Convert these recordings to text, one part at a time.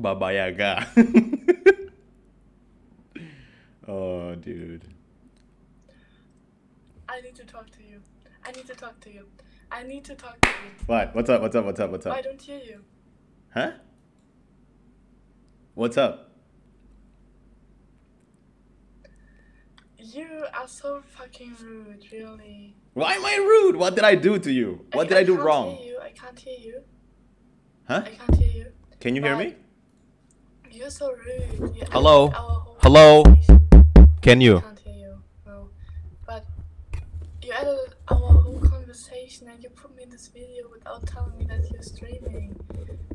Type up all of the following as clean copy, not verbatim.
Baba Yaga. Oh, dude. I need to talk to you. I need to talk to you. I need to talk to you. What? What's up? What's up? What's up? What's up? I don't hear you. Huh? What's up? You are so fucking rude, really. Why am I rude? What did I do to you? What did I do wrong? I can't hear you. Huh? I can't hear you. Can you hear me? You're so rude. You Hello? added our whole Hello? conversation. Can I you? can't hear you. No. But you added our whole conversation and you put me in this video without telling me that you're streaming.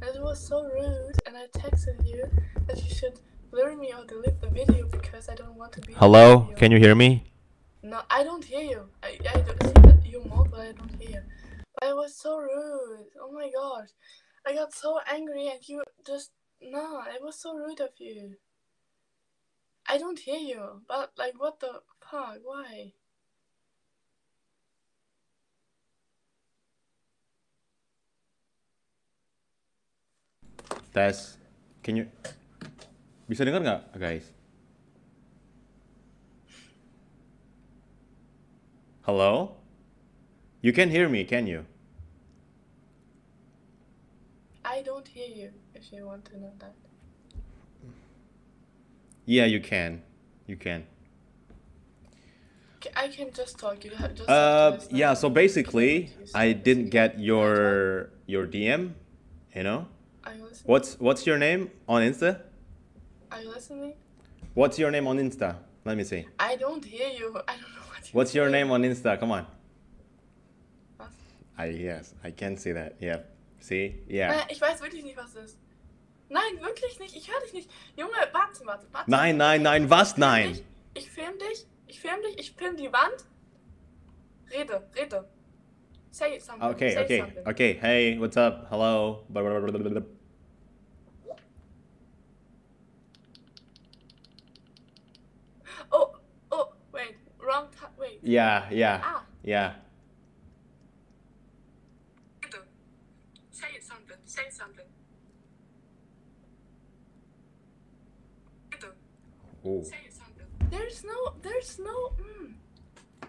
And it was so rude, and I texted you that you should blur me or delete the video because I don't want to be in the Hello? video. Can you hear me? No, I don't hear you. I don't see that you mouth, but I don't hear you. But it was so rude. Oh my gosh. I got so angry and you just... No, it was so rude of you. I don't hear you. But, like, what the fuck? Why? Tes. Can you... Bisa dengar nggak, guys? Hello? You can hear me, can you? I don't hear you, if you want to know that. Yeah, you can. You can. I can just talk. You have just have to listen. Yeah, so basically, I didn't get your DM, you know? Are you listening? What's your name on Insta? Are you listening? What's your name on Insta? Let me see. I don't hear you. I don't know what you What's your say. name on Insta? Come on. Was? Yes, I can see that. Yeah. See? Yeah. Ich weiß wirklich nicht, was es ist. Nein, wirklich nicht. Ich höre dich nicht. Junge, warte. Nein, was nein? Ich film dich. Ich film die Wand. Rede. Say something. Say something. Okay. Hey, what's up? Hello. Oh, wait. Wrong time. Wait. Yeah. Ah. Yeah. Rede. Say something. Rede. Oh. Say something. There's no.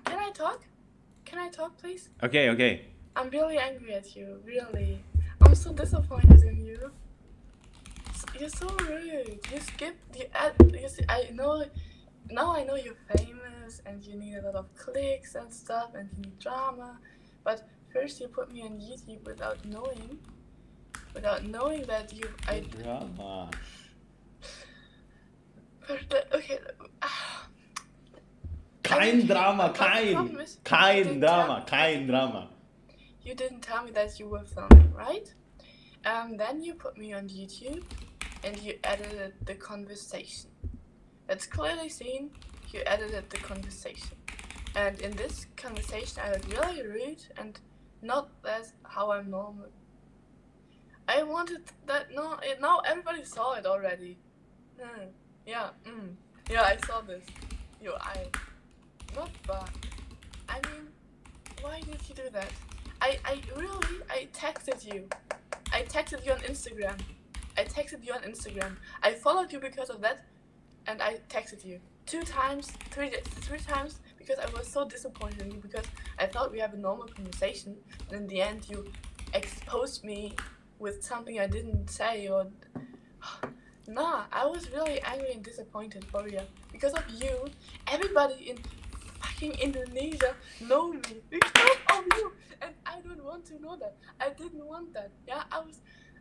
Can I talk, please? Okay. I'm really angry at you, really. I'm so disappointed in you. You're so rude. You skipped the ad. You see, now I know you're famous and you need a lot of clicks and stuff and you need drama. But first you put me on YouTube without knowing that Drama. Okay. Kein Drama. You didn't tell me that you were filming, right? Then you put me on YouTube and you edited the conversation. It's clearly seen you edited the conversation. And in this conversation I was really rude and not as how I'm normal. I wanted that, now everybody saw it already. Yeah, I saw this. Not bad. I mean, why did you do that? I texted you. I texted you on Instagram. I followed you because of that, and I texted you 3 times, because I was so disappointed in you because I thought we have a normal conversation, and in the end you exposed me with something I didn't say or. Nah, I was really angry and disappointed for you. Because of you, everybody in fucking Indonesia know me because of you, and I don't want to know that. I didn't want that. Yeah,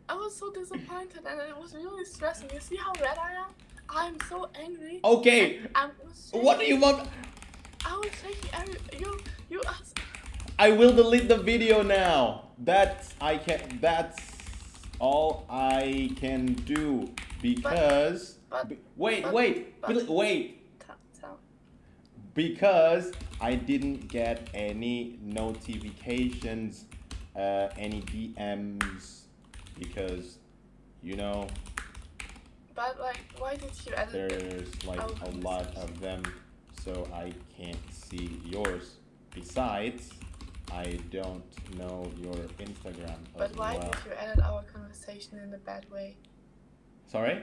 I was so disappointed and it was really stressing. You see how red I am? I'm so angry. Okay. What do you want? I was shaking. You asked. I will delete the video now. That's all I can do because wait. Because I didn't get any notifications, any DMs, because But like, why did you edit? There's like a lot of them, so I can't see yours. Besides, I don't know your Instagram as well. But why did you edit our conversation in a bad way? Sorry?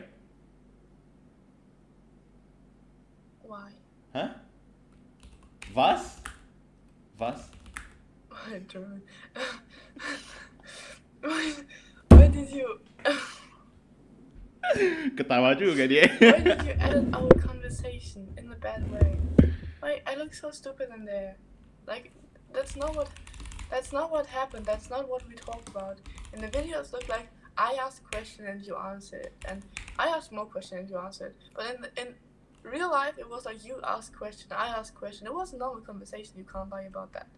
Why? Huh? Was? Was? I don't. Why did you? Ketawa juga dia. Why did you edit our conversation in a bad way? Why I look so stupid in there? Like that's not what happened. That's not what we talked about. In the videos, look like I asked a question and you answered, and I asked more question and you answered. But in real life, it was like you asked question, I asked question. It was a normal conversation. You can't lie about that.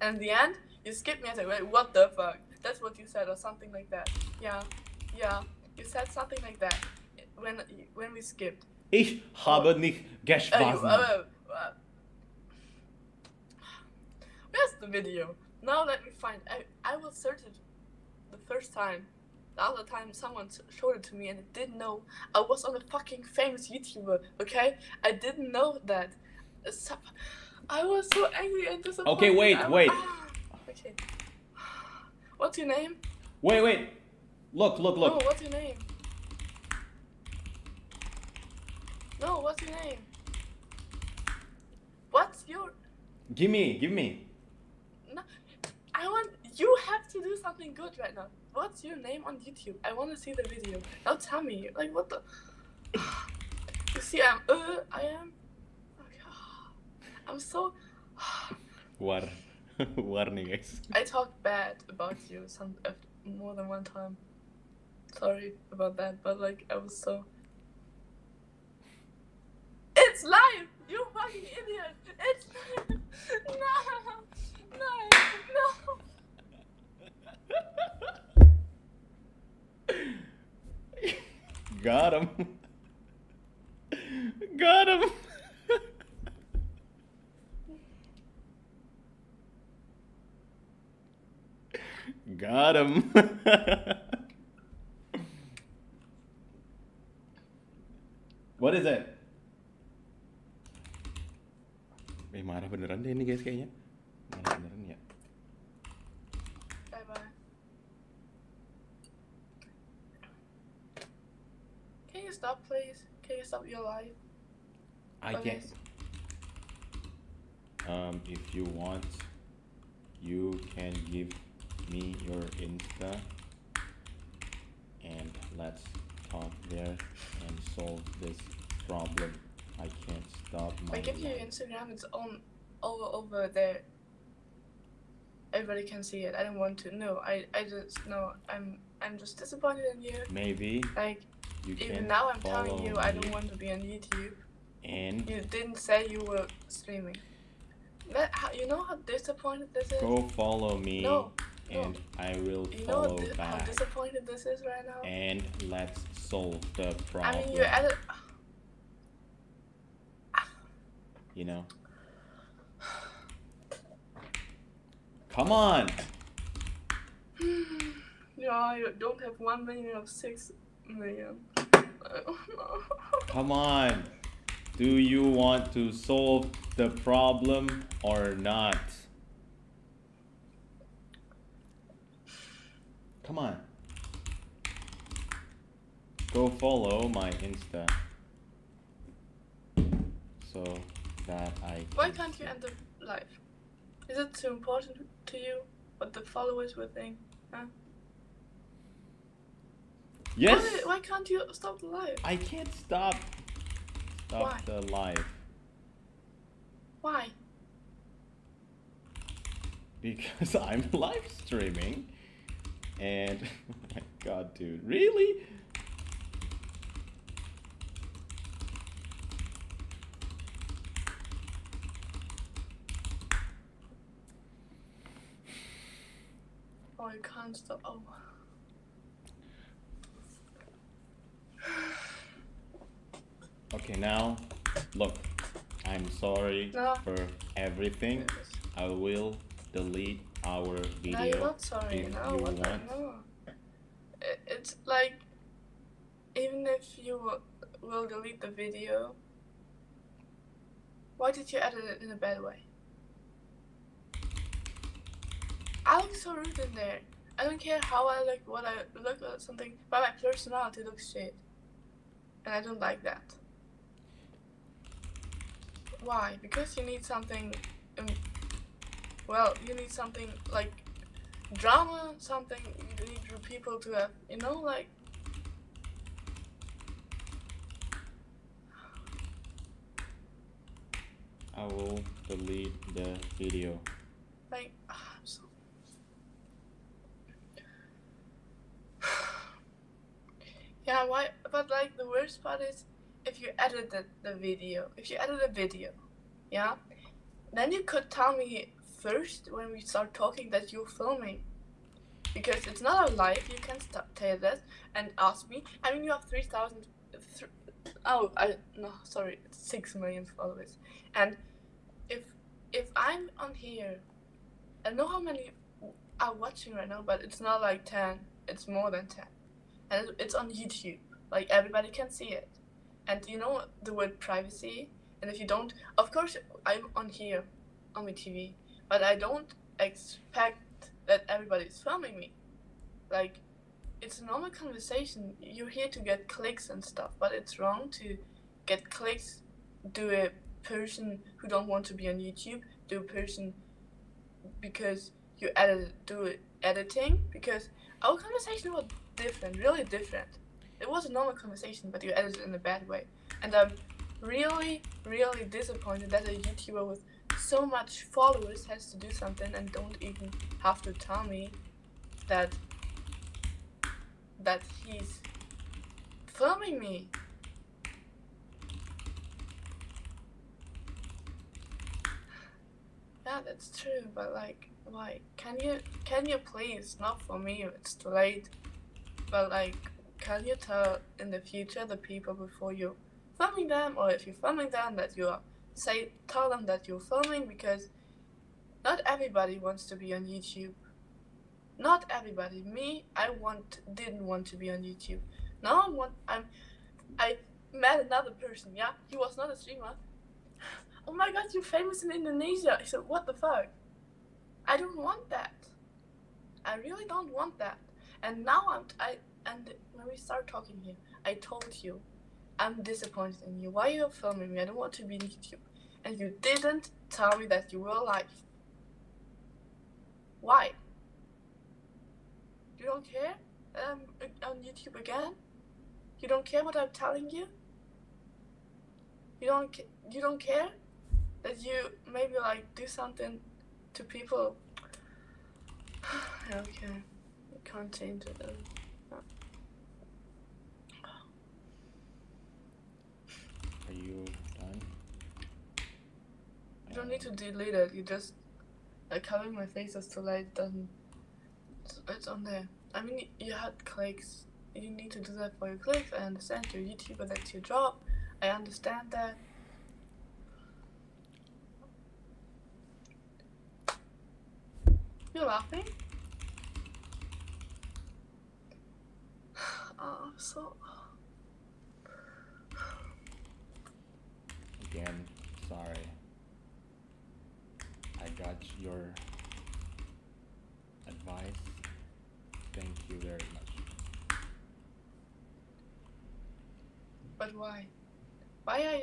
And in the end, you skipped me and said, "Wait, what the fuck?" That's what you said, or something like that. Yeah. You said something like that when we skipped. Ich habe nicht geschlafen. Where's the video? Now let me find. I will search it the first time. The other time someone showed it to me and I didn't know I was on a fucking famous YouTuber. Okay, I didn't know that. I was so angry and disappointed. Okay, wait. Okay. What's your name? Wait. Look. No, what's your name? No, what's your name? What's your... Give me. No, you have to do something good right now. What's your name on YouTube? I want to see the video. Now tell me, like, what the... You see, I am... Okay. I'm so... Warning, guys. I talked bad about you more than one time. Sorry about that, but like, I was so... It's live! You fucking idiot! It's live! No! Got him. Got him. What is it? Marah beneran deh ini guys kayaknya. Marah beneran ya. Bye. Can you stop, please? Can you stop your live? I can't. If you want, you can give me your Insta and let's talk there and solve this problem. I can't stop my I give you Instagram, it's on over there. Everybody can see it. I don't want to. No, I just no. I'm just disappointed in you. Maybe like you even can now I'm telling follow you me. I don't want to be on YouTube. And you didn't say you were streaming. You know how disappointed this is? Go follow me. No. And I will you follow know back. How disappointed this is right now? And let's solve the problem. I mean, you're at it. You know. Come on. Yeah, you don't have 1 million of 6 million. Come on. Do you want to solve the problem or not? Come on. Go follow my Insta. So that I can... Why can't you end the live? Is it too important to you what the followers will think? Huh? Yes! Why can't you stop the live? I can't stop Why? the live. Why? Because I'm live streaming. And, oh my god, dude, really? Oh, I can't stop. Oh. Okay, now, look, I'm sorry for everything. I will delete our video. No, you're not sorry. If No, you what the want. no. It's like, even if you will delete the video, why did you edit it in a bad way? I look so rude in there. I don't care how I look, what I look, or something, but my personality looks shit. and I don't like that. Why? Because you need something, you need something like drama, something you need people to have, like... I will delete the video. Like, I'm so... Yeah, why? But like the worst part is if you edited the video. If you edit a video, yeah, then you could tell me first when we start talking that you're filming. Because it's not a live, you can tell that and ask me. I mean, you have 3,000. It's 6 million followers. And if I'm on here, I don't know how many are watching right now, but it's not like 10. It's more than 10. And it's on YouTube. Like, everybody can see it. And you know the word privacy? And if you don't... Of course, I'm on here, on my TV. But I don't expect that everybody's filming me. Like, it's a normal conversation. You're here to get clicks and stuff. But it's wrong to get clicks, do a person who don't want to be on YouTube, do a person because you do editing, because our conversation was different, really different. It was a normal conversation, but you edited it in a bad way. And I'm really, really disappointed that a YouTuber with so much followers has to do something and don't even have to tell me that he's filming me. Yeah, that's true, but like, why? Can you please, not for me, it's too late, but like, can you tell in the future the people before you filming them, or if you're filming them, that tell them that you're filming, because not everybody wants to be on YouTube. Not everybody. Me, didn't want to be on YouTube. Now I met another person, yeah? He was not a streamer. Oh my god, you're famous in Indonesia. I said, what the fuck? I don't want that. I really don't want that. And now and when we start talking here, I told you, I'm disappointed in you. Why are you filming me? I don't want to be on YouTube. And you didn't tell me that you were alive. Why? You don't care that I'm on YouTube again? You don't care what I'm telling you? You don't care that you maybe like do something to people? Okay, you can't change it. Are you done? You don't need to delete it. You just like covering my face is too late. Doesn't. It's on there. I mean, you had clicks. You need to do that for your clicks. I understand you're a YouTuber. That's your job. I understand that. You're laughing? Oh, so... Again, sorry. I got your advice. Thank you very much. But why? Why are you...